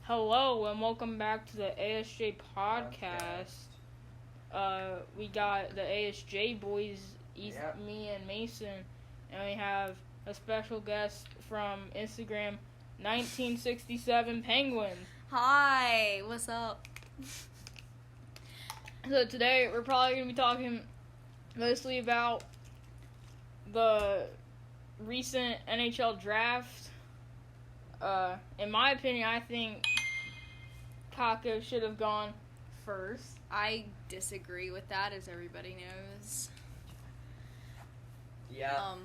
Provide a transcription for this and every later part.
Hello and welcome back to the ASJ Podcast. We got the ASJ boys, me and Mason, and we have a special guest from Instagram, 1967penguins. Hi, what's up? So today we're probably going to be talking mostly about the recent NHL draft. In my opinion, I think Kakko should have gone first. I disagree with that, as everybody knows. Yeah.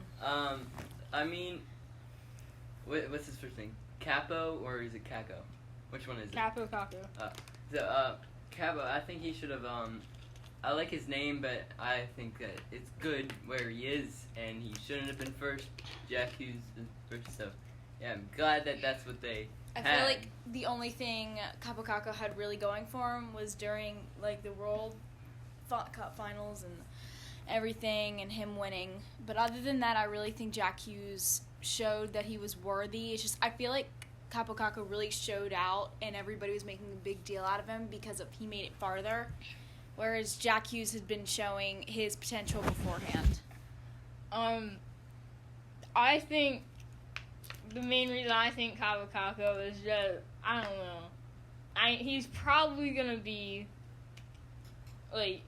I mean, what's his first name? Capo or is it Kako? Which one is it? Kakko. Capo. I think he should have. I like his name, but I think that it's good where he is, and he shouldn't have been first. Jack Hughes is first, so yeah, I'm glad that that's what they. I feel like the only thing Capo Kakko had really going for him was during like the World Cup finals and everything, and him winning. But other than that, I really think Jack Hughes showed that he was worthy. It's just I feel like Capo Kakko really showed out, and everybody was making a big deal out of him because he made it farther, whereas Jack Hughes had been showing his potential beforehand. I think the main reason I think Capo Kakko is just, I don't know. He's probably going to be, like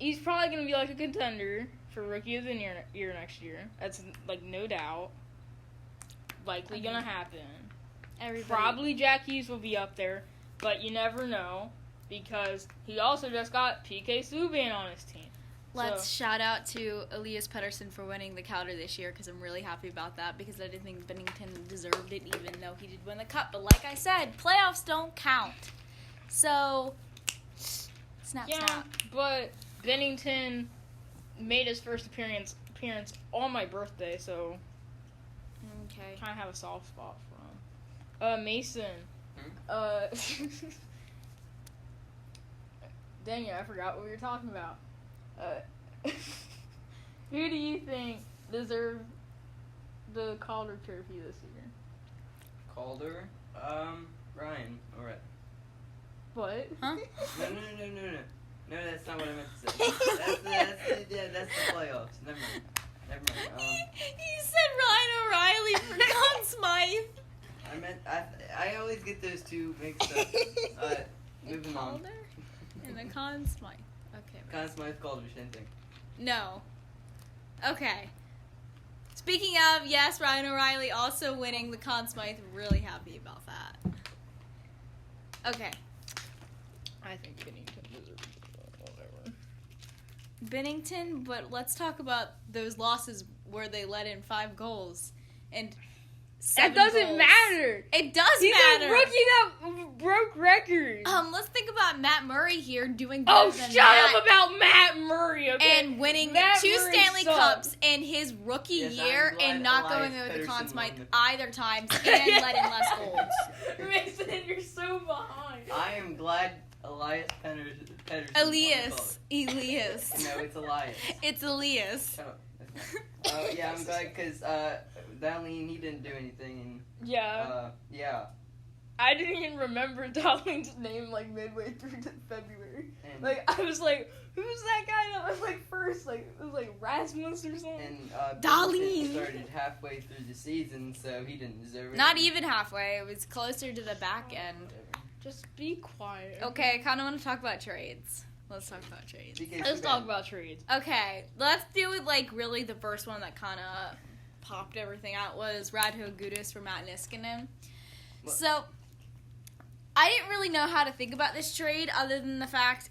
a contender for Rookie of the Year next year. That's, like, no doubt. Likely going to happen. Probably Jack Hughes will be up there, but you never know, because he also just got PK Subban on his team. Let's shout out to Elias Pettersson for winning the Calder this year, because I'm really happy about that, because I didn't think Bennington deserved it, even though he did win the Cup. But like I said, playoffs don't count. So, snap. But Bennington made his first appearance on my birthday, so okay. I kind of have a soft spot for him. Mason. Dang it, I forgot what we were talking about. Who do you think deserved the Calder trophy this year? Calder? Ryan. Alright. What? Huh? No. No, that's not what I meant to say. That's the playoffs. Never mind. He said Ryan O'Reilly for Conn Smythe. I always get those two mixed up. Moving on. Calder and the Conn Smythe. Okay. Conn Smythe, Calder, same thing. No. Okay. Speaking of, yes, Ryan O'Reilly also winning the Conn Smythe. Really happy about that. Okay. I think Bennington deserves it, whatever. Bennington, but let's talk about those losses where they let in 5 goals and 7 It doesn't goals. matter. It does He's matter. a rookie that broke records. Let's think about Matt Murray here doing Oh, better than shut Matt up about Matt Murray, okay? and winning Matt 2 Murray Stanley sucks. Cups in his rookie year and not going over the Conn Smythe either times and letting less goals. Mason, you're so behind. I am glad Elias Pettersson. Elias. No, it's Elias. It's Elias. Shut up. Yeah, I'm glad because Darlene, he didn't do anything. Yeah. Yeah. I didn't even remember Darlene's name, like, midway through February. And, Like, I was like, who's that guy that was, like, first? Like, it was, like, Rasmus or something? and Darlene started halfway through the season, so he didn't deserve it. Not even halfway. It was closer to the back end. Just be quiet. Okay, I kind of want to talk about trades. Let's talk about trades. Let's talk about trades. Okay, let's do it like really the first one that kind of popped everything out was Radko Gudas for Matt Niskanen. What? So, I didn't really know how to think about this trade other than the fact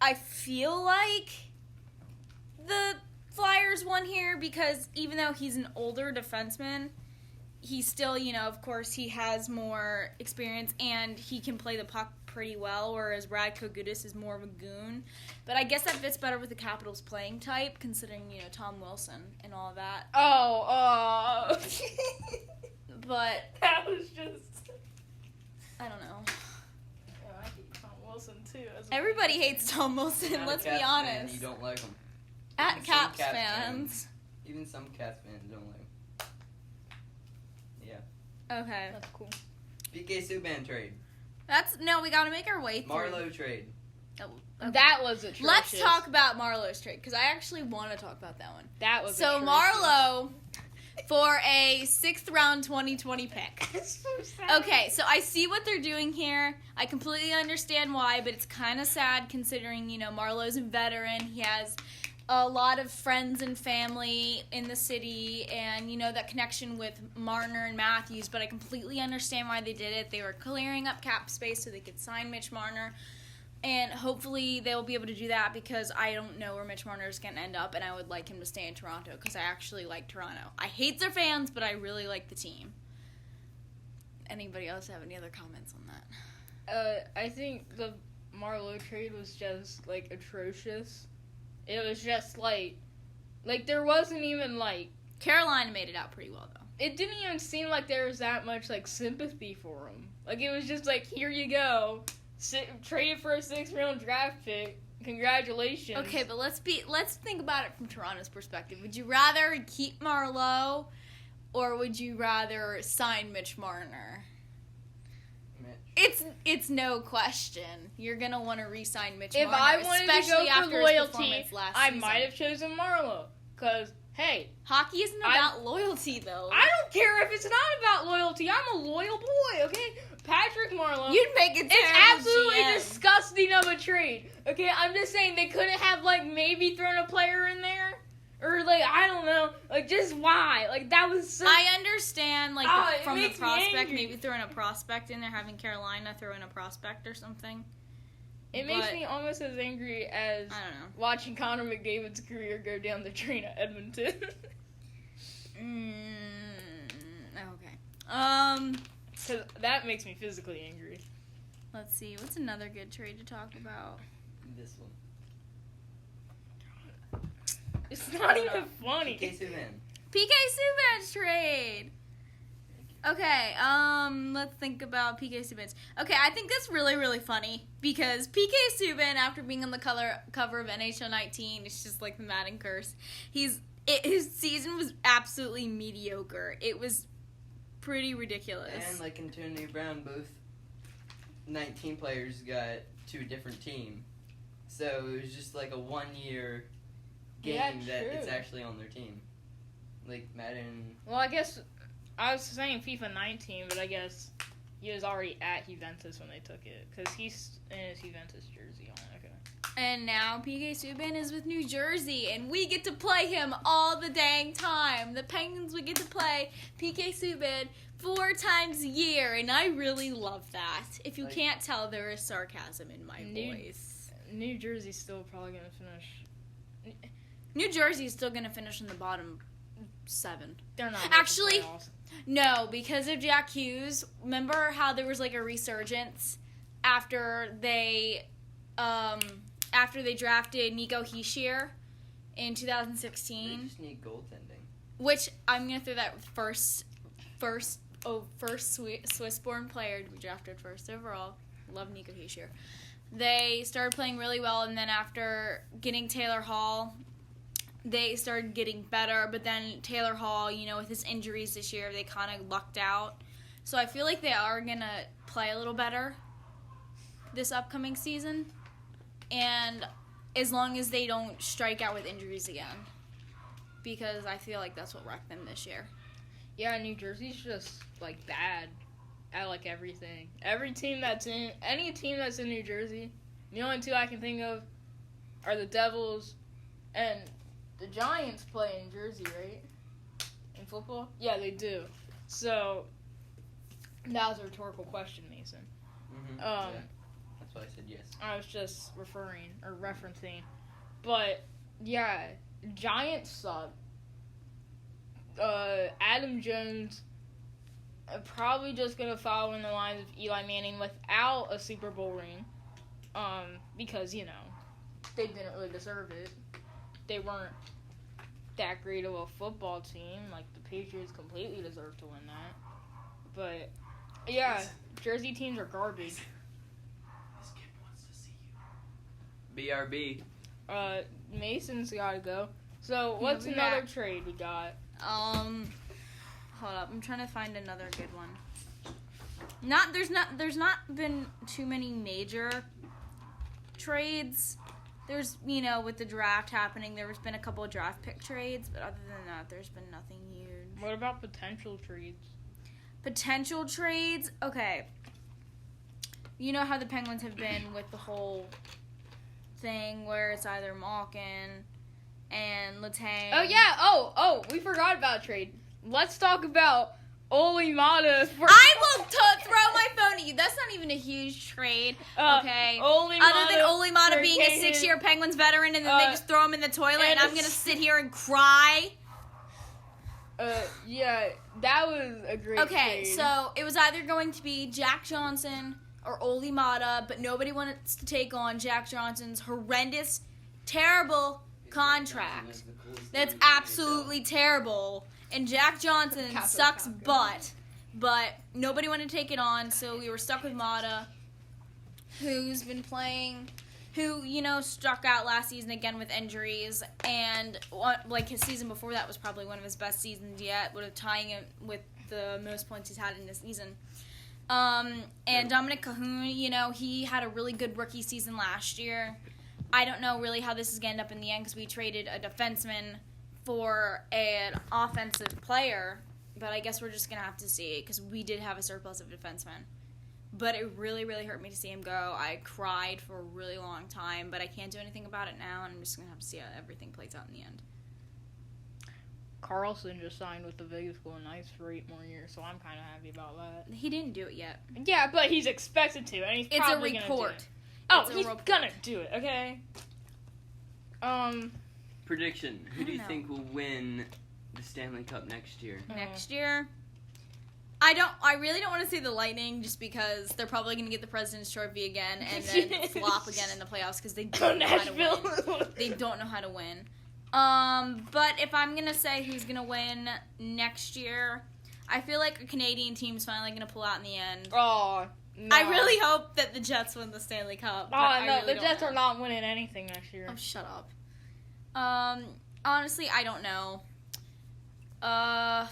I feel like the Flyers won here because even though he's an older defenseman, he's still, of course, he has more experience and he can play the puck pretty well, whereas Radko Gudas is more of a goon. But I guess that fits better with the Capitals' playing type, considering, Tom Wilson and all of that. But That was just... I don't know. Oh, I hate Tom Wilson, too. Everybody hates Tom Wilson, let's be honest. You don't like him. At Even some Caps Caps fans. Even some Cats fans don't like him. Yeah. Okay. That's cool. PK Subban trade. We gotta make our way through. Marlowe trade. Oh, okay. That was atrocious. Let's talk about Marlowe's trade, because I actually want to talk about that one. That was so atrocious. Marlowe for a 6th round 2020 pick. That's so sad. Okay, so I see what they're doing here. I completely understand why, but it's kind of sad considering, Marlowe's a veteran. He has a lot of friends and family in the city and, that connection with Marner and Matthews, but I completely understand why they did it. They were clearing up cap space so they could sign Mitch Marner, and hopefully they'll be able to do that because I don't know where Mitch Marner is going to end up, and I would like him to stay in Toronto because I actually like Toronto. I hate their fans, but I really like the team. Anybody else have any other comments on that? I think the Marlowe trade was just, atrocious. It was just, there wasn't even, Carolina made it out pretty well, though. It didn't even seem like there was that much, sympathy for him. It was just, here you go. Traded for a 6th round draft pick. Congratulations. Okay, but let's think about it from Toronto's perspective. Would you rather keep Marlowe, or would you rather sign Mitch Marner? It's no question. You're gonna want to re-sign Mitch Marner. If I wanted to go for loyalty, I season. might have chosen Marlowe. Cause hey, hockey isn't about loyalty, though. I don't care if it's not about loyalty. I'm a loyal boy. Okay, Patrick Marlowe. You'd make it. It's absolutely disgusting of a trade. Okay, I'm just saying they couldn't have maybe thrown a player in there. Or, I don't know. Just why? That was so... I understand, from the prospect, maybe throwing a prospect in there, having Carolina throw in a prospect or something. It makes me almost as angry as I don't know. Watching Connor McDavid's career go down the drain at Edmonton. Okay. Because that makes me physically angry. Let's see. What's another good trade to talk about? This one. It's not even funny. PK Subban. PK Subban's trade. Okay, let's think about PK Subban's. Okay, I think that's really, really funny because PK Subban, after being on the cover of NHL 19, it's just like the Madden curse. His season was absolutely mediocre. It was pretty ridiculous. And Antonio Brown, both 19 players got to a different team, so it was just a 1-year game that it's actually on their team. Madden. Well, I guess I was saying FIFA 19, but I guess he was already at Juventus when they took it because he's in his Juventus jersey on. Okay. And now PK Subban is with New Jersey, and we get to play him all the dang time. The Penguins, we get to play PK Subban 4 times a year, and I really love that. If you can't tell, there is sarcasm in my voice. New Jersey's still probably going to finish. New Jersey is still going to finish in the bottom 7. They're not. Actually, no, because of Jack Hughes. Remember how there was a resurgence after they drafted Nico Hischier in 2016? They just need goaltending. Which I'm going to throw that first Swiss-born player to be drafted first overall. Love Nico Hischier. They started playing really well, and then after getting Taylor Hall, they started getting better, but then Taylor Hall, with his injuries this year, they kind of lucked out. So I feel like they are going to play a little better this upcoming season, and as long as they don't strike out with injuries again, because I feel like that's what wrecked them this year. Yeah, New Jersey's just, bad at, everything. Any team that's in New Jersey, the only 2 I can think of are the Devils and the Giants play in Jersey, right? In football? Yeah, they do. So, that was a rhetorical question, Mason. Mm-hmm. Yeah. That's why I said yes. I was just referencing. But, yeah, Giants suck. Adam Jones probably just going to follow in the lines of Eli Manning without a Super Bowl ring. Because, they didn't really deserve it. They weren't that great of a football team. The Patriots completely deserve to win that. But, yeah, Jersey teams are garbage. This kid wants to see BRB. you. Mason's got to go. So, what's another trade we got? Hold up. I'm trying to find another good one. There's not been too many major trades. There's, with the draft happening, there's been a couple of draft pick trades, but other than that, there's been nothing huge. What about potential trades? Potential trades? Okay. You know how the Penguins have been with the whole thing where it's either Malkin and Letang. Oh, yeah. Oh, we forgot about trade. Let's talk about Olimata. I will throw my phone at you. That's not even a huge trade, okay? Other than Olimata being a 6-year Penguins veteran and then they just throw him in the toilet and I'm going to sit here and cry. Yeah, that was a great trade. So it was either going to be Jack Johnson or Olimata, but nobody wants to take on Jack Johnson's horrendous, terrible contract. That's absolutely terrible. And Jack Johnson sucks butt, but nobody wanted to take it on, so we were stuck with Mata, who's been playing, who, struck out last season again with injuries, and his season before that was probably one of his best seasons yet, tying it with the most points he's had in this season. And Dominic Cahoon, he had a really good rookie season last year. I don't know really how this is going to end up in the end because we traded a defenseman for an offensive player, but I guess we're just going to have to see because we did have a surplus of defensemen. But it really, really hurt me to see him go. I cried for a really long time, but I can't do anything about it now, and I'm just going to have to see how everything plays out in the end. Carlson just signed with the Vegas Golden Knights for 8 more years, so I'm kind of happy about that. He didn't do it yet. Yeah, but he's expected to, and he's probably going to do it. He's going to do it, okay? Prediction. Who do you think will win the Stanley Cup next year? Next year? I really don't want to say the Lightning just because they're probably going to get the President's Trophy again and then flop again in the playoffs because they don't know how to win. They don't know how to win. But if I'm going to say who's going to win next year, I feel like a Canadian team's finally going to pull out in the end. Oh, no. I really hope that the Jets win the Stanley Cup. Oh, no, the Jets are not winning anything next year. Oh, shut up. Honestly, I don't know. I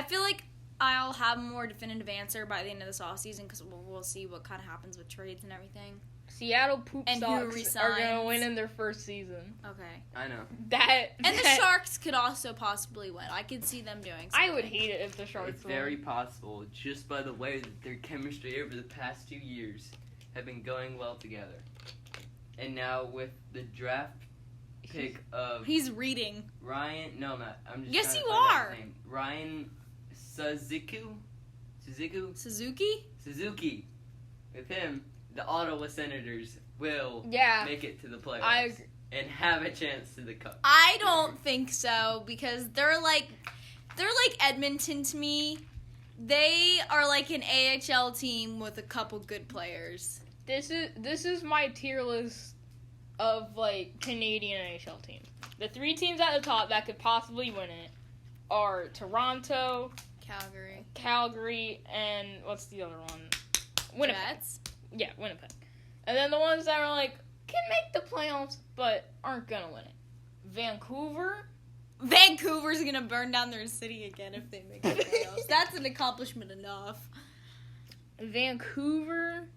feel like I'll have a more definitive answer by the end of this offseason because we'll see what kind of happens with trades and everything. Seattle Poop Sox are going to win in their first season. Okay. I know. And the Sharks could also possibly win. I could see them doing something. I would hate it if the Sharks It's very possible, just by the way that their chemistry over the past 2 years have been going well together. And now with the draft pick of... He's reading. Ryan... No, I'm not. I'm just Yes, trying you to find out are. his name. Ryan Suzuki. With him, the Ottawa Senators will make it to the playoffs. I agree. And have a chance to the cup. I don't think so because they're like Edmonton to me. They are like an AHL team with a couple good players. This is my tier list of Canadian NHL teams. The 3 teams at the top that could possibly win it are Toronto, Calgary, and what's the other one? Winnipeg. Jets? Yeah, Winnipeg. And then the ones that are can make the playoffs but aren't gonna win it. Vancouver's gonna burn down their city again if they make the playoffs. That's an accomplishment enough. Vancouver.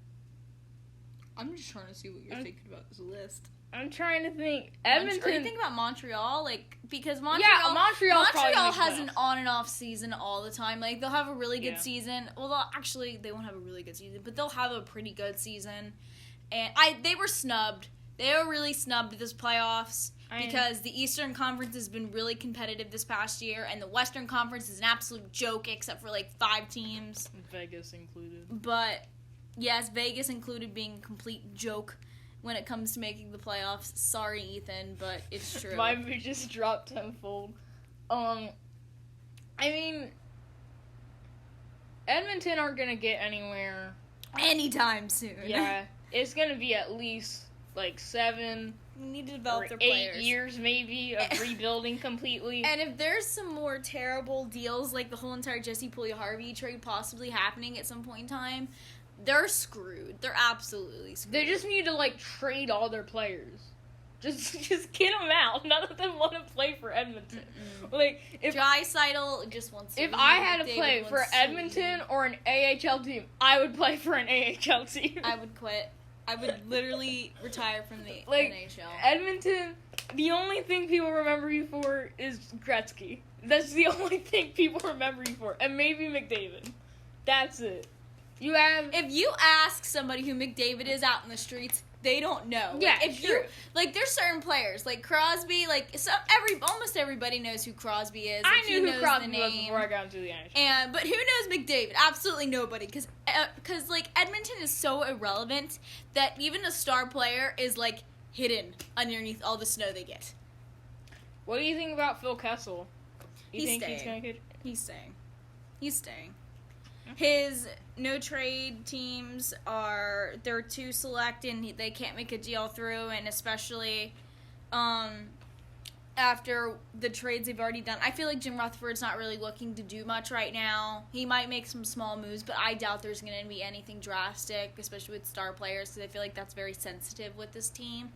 I'm just trying to see what you're thinking about this list. I'm trying to think. Edmonton. Are you thinking about Montreal? Because Montreal has an on and off season all the time. They'll have a really good season. Well, they won't have a really good season, but they'll have a pretty good season. And they were snubbed. They were really snubbed this playoffs because the Eastern Conference has been really competitive this past year, and the Western Conference is an absolute joke except for 5 teams. Vegas included. But yes, Vegas included being a complete joke when it comes to making the playoffs. Sorry, Ethan, but it's true. My mood just dropped tenfold. Edmonton aren't gonna get anywhere anytime soon. Yeah, it's gonna be at least 7. We need to develop their 8 players. years maybe of rebuilding completely. And if there's some more terrible deals, like the whole entire Jesse Puljujarvi trade possibly happening at some point in time, they're screwed. They're absolutely screwed. They just need to trade all their players. Just get them out. None of them want to play for Edmonton. Like, if Draisaitl just wants to if leave. I had to David play for wants to Edmonton leave. or an AHL team, I would play for an AHL team. I would quit. I would literally retire from the Like, NHL. Edmonton, the only thing people remember you for is Gretzky. That's the only thing people remember you for. And maybe McDavid. That's it. You have... If you ask somebody who McDavid is out in the streets, they don't know. Yeah, like, if true. you like, there's certain players like Crosby. Like, almost everybody knows who Crosby is. I Like, knew who knows Crosby the was name. before I got into the NHL. But who knows McDavid? Absolutely nobody. Because like Edmonton is so irrelevant that even a star player is like hidden underneath all the snow they get. What do you think about Phil Kessel? You He's think staying. he's going to get... He's staying. He's staying. His no trade teams they're too select and they can't make a deal through, and especially after the trades they've already done. I feel like Jim Rutherford's not really looking to do much right now. He might make some small moves, but I doubt there's going to be anything drastic, especially with star players, because I feel like that's very sensitive with this team.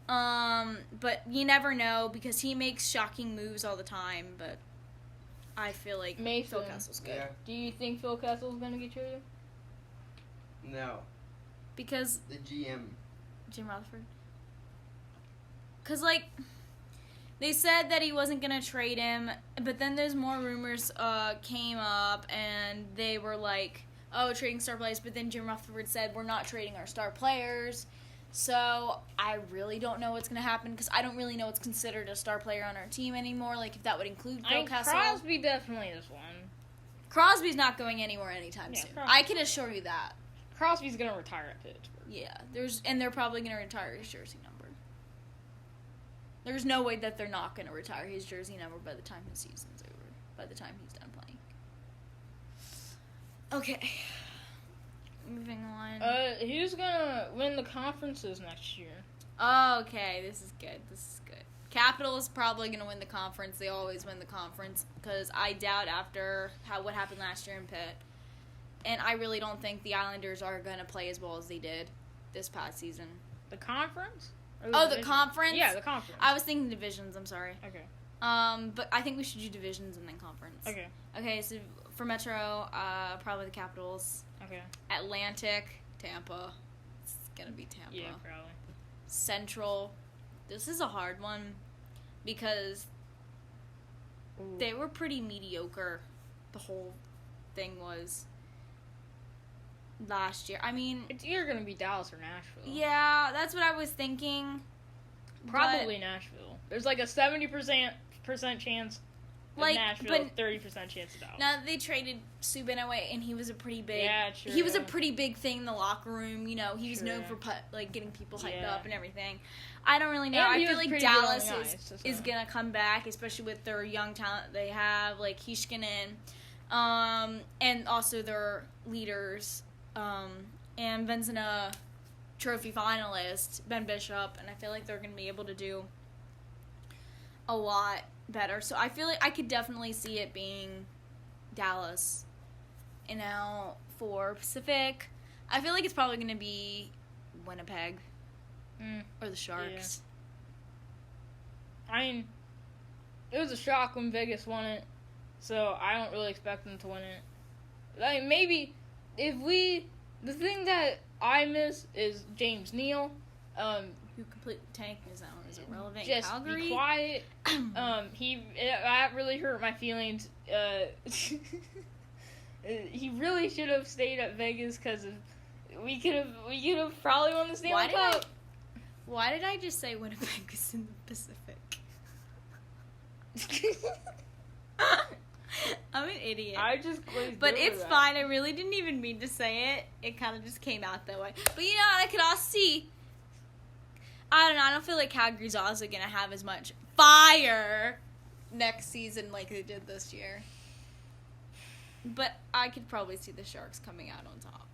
But you never know because he makes shocking moves all the time, but I feel like Mason. Phil Kessel's good. Yeah. Do you think Phil Kessel's going to get traded? No. Because The GM. Jim Rutherford. Because, like, they said that he wasn't going to trade him, but then there's more rumors came up, and they were like, oh, trading star players, but then Jim Rutherford said, we're not trading our star players. So I really don't know what's going to happen, because I don't really know what's considered a star player on our team anymore, like, if that would include Phil Kessel. Crosby definitely is one. Crosby's not going anywhere anytime Yeah, soon. Crosby. I can assure you that. Crosby's going to retire at Pittsburgh. Yeah, they're probably going to retire his jersey number. There's no way that they're not going to retire his jersey number by the time his season's over. By the time he's done playing. Okay. Moving on. Who's going to win the conferences next year? Okay, this is good. Capitals probably going to win the conference. They always win the conference because I doubt after what happened last year in Pitt. And I really don't think the Islanders are going to play as well as they did this past season. The conference? Or The division? conference? Yeah, the conference. I was thinking divisions, I'm sorry. Okay. But I think we should do divisions and then conference. Okay. Okay, so for Metro, probably the Capitals. Okay. Atlantic, Tampa. It's gonna be Tampa. Yeah, probably. Central. This is a hard one because Ooh. they were pretty mediocre. The whole thing was last year. I mean, It's either going to be Dallas or Nashville. yeah, that's what I was thinking. Probably Nashville. There's like a 70% chance of Like, Nashville, but 30% chance of Dallas. now that they traded Subban away, and he was a pretty big. Yeah, true. He was a pretty big thing in the locker room. You know, he was True. known for getting people hyped Yeah. up and everything. I don't really know. And I he feel was like pretty good on Dallas the ice, is so. gonna come back, especially with their young talent they have, like Heiskanen, and also their leaders, and Vezina trophy finalist Ben Bishop, and I feel like they're gonna be able to do a lot better. So I feel like I could definitely see it being Dallas. And now for Pacific, I feel like it's probably going to be Winnipeg or the Sharks. Yeah. I mean, it was a shock when Vegas won it, so I don't really expect them to win it. Like, maybe the thing that I miss is James Neal. Who completely tanked his own is irrelevant. Just Calgary. be quiet. That really hurt my feelings. He really should have stayed at Vegas because we could have probably won the Stanley Cup. Why did I just say Winnipeg is in the Pacific? I'm an idiot. I just glazed But over it's that. fine. I really didn't even mean to say it. It kind of just came out that way. But you know what? I could also see. I don't know. I don't feel like Calgary's also going to have as much fire next season like they did this year. But I could probably see the Sharks coming out on top.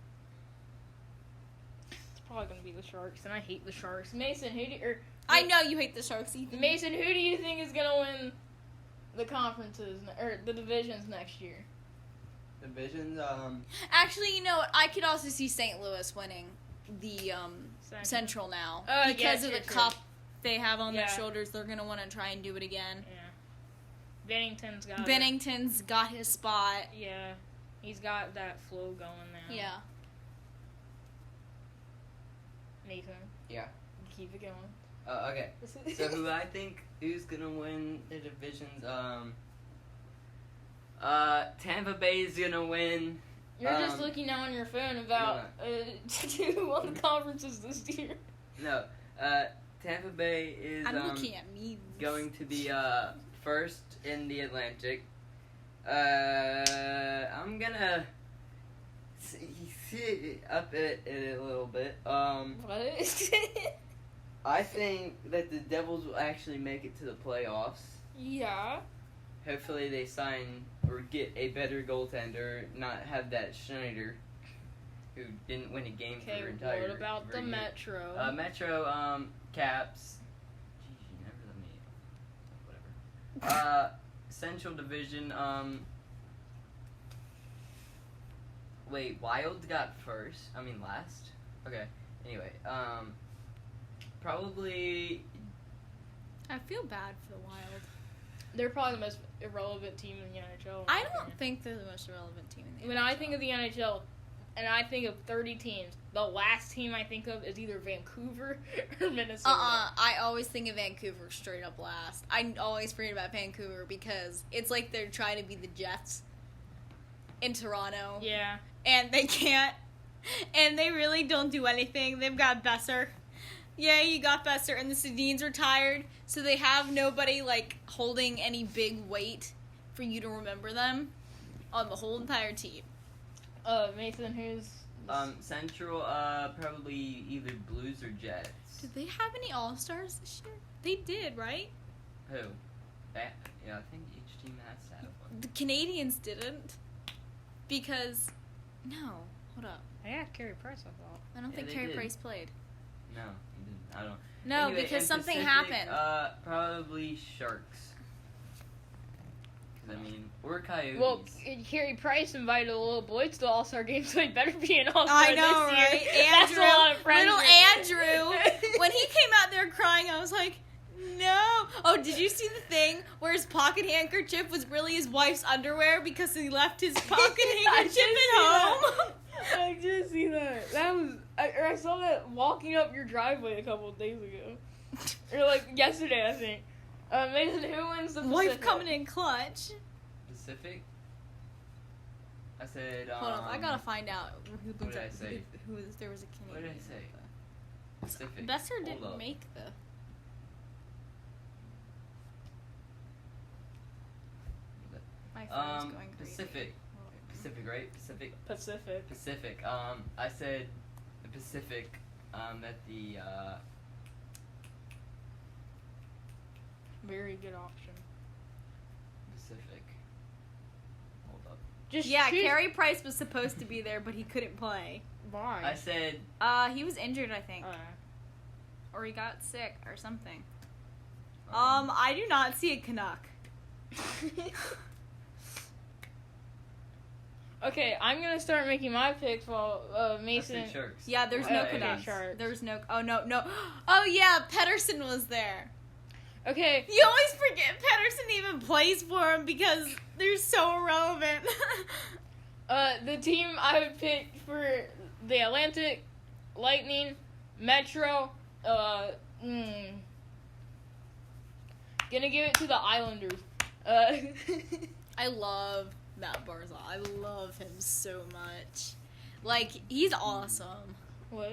It's probably gonna be the Sharks, and I hate the Sharks. Mason, I know you hate the Sharks, Ethan. Mason, who do you think is gonna win the conferences or the divisions next year? Divisions, Actually, you know what? I could also see St. Louis winning the Central now because of the true. cup they have on their Yeah. shoulders, they're going to want to try and do it again. Yeah. Bennington's got his spot. Yeah. He's got that flow going now. Yeah. Nathan. Yeah. Keep it going. Okay. So who's gonna win the divisions? Tampa Bay is gonna win. You're just looking now on your phone about who won the conferences this year. No. Tampa Bay is I'm looking at me. going to be first in the Atlantic. I'm gonna up it a little bit. What? I think that the Devils will actually make it to the playoffs. Yeah. Hopefully they sign or get a better goaltender, not have that Schneider who didn't win a game for her entire what about the year. Metro? Metro, Caps. Jeez, you never let me. Whatever. Central Division, wait, Wild got last? Okay. Anyway, probably. I feel bad for the Wild. They're probably the most irrelevant team in the NHL. I don't think they're the most relevant team in the NHL. When I think of the NHL, and I think of 30 teams, the last team I think of is either Vancouver or Minnesota. I always think of Vancouver straight up last. I always forget about Vancouver because it's like they're trying to be the Jets in Toronto. Yeah. And they can't. And they really don't do anything. They've got Besser. Yeah, you got Besser, and the Sedins retired, so they have nobody, holding any big weight for you to remember them on the whole entire team. Mason, who's... Central, probably either Blues or Jets. Did they have any All-Stars this year? They did, right? Who? Yeah, I think each team has to have one. The Canadians didn't. Because... No. Hold up. I got Carey Price, I thought. I don't think they Carey did. Price played. No, he didn't. I don't. No, Anyway, because in something Pacific, happened. Probably Sharks. Or Coyotes. Well, Carey Price invited a little boy to the All-Star game, so he better be an All-Star I this know, year. right? That's Andrew, a lot of friends. little Andrew. When he came out there crying, I was like, no. Oh, did you see the thing where his pocket handkerchief was really his wife's underwear because he left his pocket handkerchief at home? I did see that. I saw that walking up your driveway a couple of days ago. Or yesterday, I think. Mason, who wins the Pacific? Wife coming in clutch. Pacific? I said, Hold on, I gotta find out who what did I say? there was a Canadian. What did I say? Pacific. Besser Hold didn't up. make the... My phone's going crazy. Pacific. Pacific, right? Pacific. Pacific. I said the Pacific, at the, Very good option. Pacific. Hold up. Just Yeah, choose- Carey Price was supposed to be there, but he couldn't play. Why? I said, He was injured, I think. Uh, Or he got sick or something. I do not see a Canuck. Okay, I'm gonna start making my picks while I Mason. said Sharks. Yeah, there's no Okay. Canucks. Sharks. There's no... Oh, no. Oh, yeah, Pettersson was there. Okay, You always forget Pettersson even plays for him because they're so irrelevant. the team I would pick for the Atlantic, Lightning, Metro, gonna give it to the Islanders. I love Matt Barzal. I love him so much. He's awesome. What?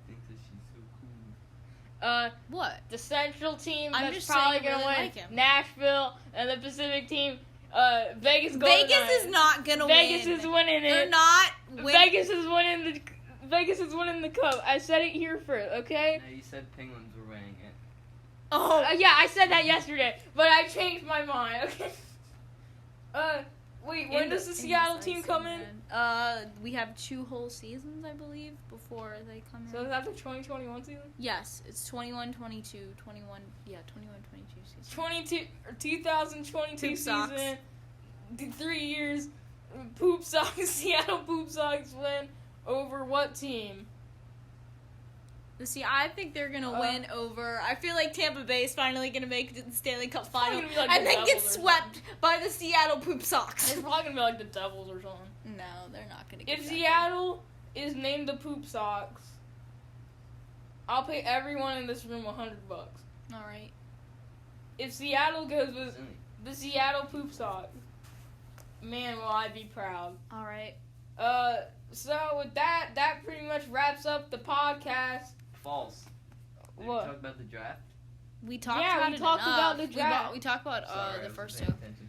Thinks that she's so cool. What? The Central team I'm that's just probably saying I gonna really win, like him. Nashville, and the Pacific team, Vegas Golden Vegas Knights. is not gonna Vegas win. is winning it. They're not winning. Vegas is winning the cup. I said it here first, okay? No, you said Penguins were winning it. Oh, Yeah, I said that yesterday, but I changed my mind. Okay. Wait, when does the Seattle team come in? We have 2 whole seasons, I believe, before they come in. So is that the 2021 season? Yes, it's 21, 22, 21, 22 season. 2022 Poop socks. season. 3 years. Poop Sox. Seattle Poop Sox win over what team? See, I think they're gonna win over. I feel like Tampa Bay is finally gonna make it to the Stanley Cup final gonna be like and the then get Devils or swept by the Seattle Poop Sox. It's probably gonna be like the Devils or something. No, they're not gonna get If that Seattle is named the Poop Sox, I'll pay everyone in this room $100. good. All right. If Seattle goes with the Seattle Poop Sox, man, will I be proud. All right. So with that pretty much wraps up the podcast. False. Did What? we talk about the draft? We talked Yeah, about we it talked enough. about the draft. We talked about Sorry, I the wasn't first paying two. attention.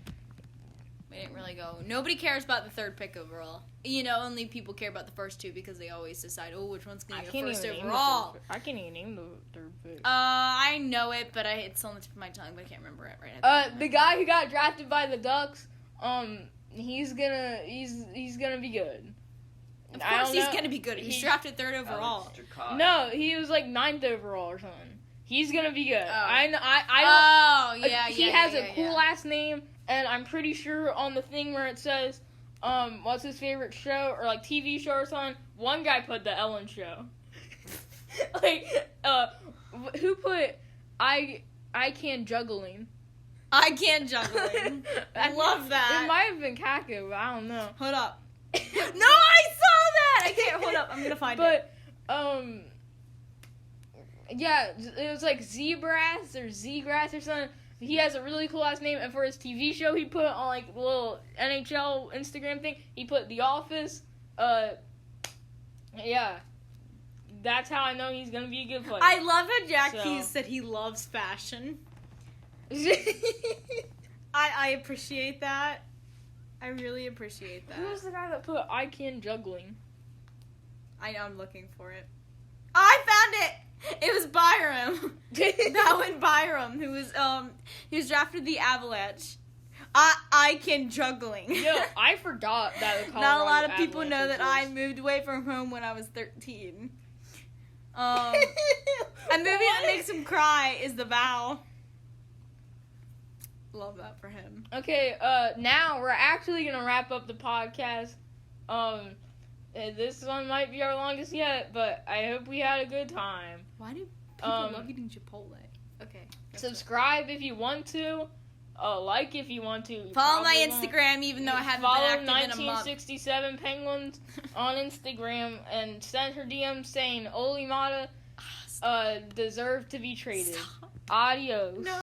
We didn't really go. Nobody cares about the third pick overall. Only people care about the first two because they always decide, which one's going to go first overall. I can't even name the third pick. I know it, but it's on the tip of my tongue, but I can't remember it right now. The guy who got drafted by the Ducks, he's gonna be good. Of course he's going to be good. He's drafted third overall. No, he was like 9th overall or something. He's gonna be good. Oh. I don't. He has a cool last name, and I'm pretty sure on the thing where it says, what's his favorite show or like TV show or something. One guy put the Ellen Show. Who put I can juggling? I can juggling. I love that. It might have been Kaku, but I don't know. Hold up. No, I saw that. I can't. Hold up. I'm gonna find it. But yeah, it was like Zebrass or Zgrass or something. He has a really cool last name, and for his TV show, he put on like the little NHL Instagram thing. He put The Office. Yeah, that's how I know he's gonna be a good player. I love how Jack Hughes said he loves fashion. I appreciate that. I really appreciate that. Who was the guy that put I can juggling? I know, I'm looking for it. I found it! It was Byram. That one Byram, who was drafted the Avalanche. I can juggling. Yo, I forgot that the Colorado Not a lot of people Avalanche know that I was- moved away from home when I was 13. A movie that makes him cry is The Vow. Love that for him. Okay, now we're actually gonna wrap up the podcast. This one might be our longest yet, but I hope we had a good time. Why do people love eating Chipotle? Okay. Subscribe if you want to. Like if you want to. You Follow my probably won't. Instagram, even though I haven't Follow been active in a month. 1967penguins on Instagram and send her DM saying Olimata deserved to be traded. Stop. Adios. No.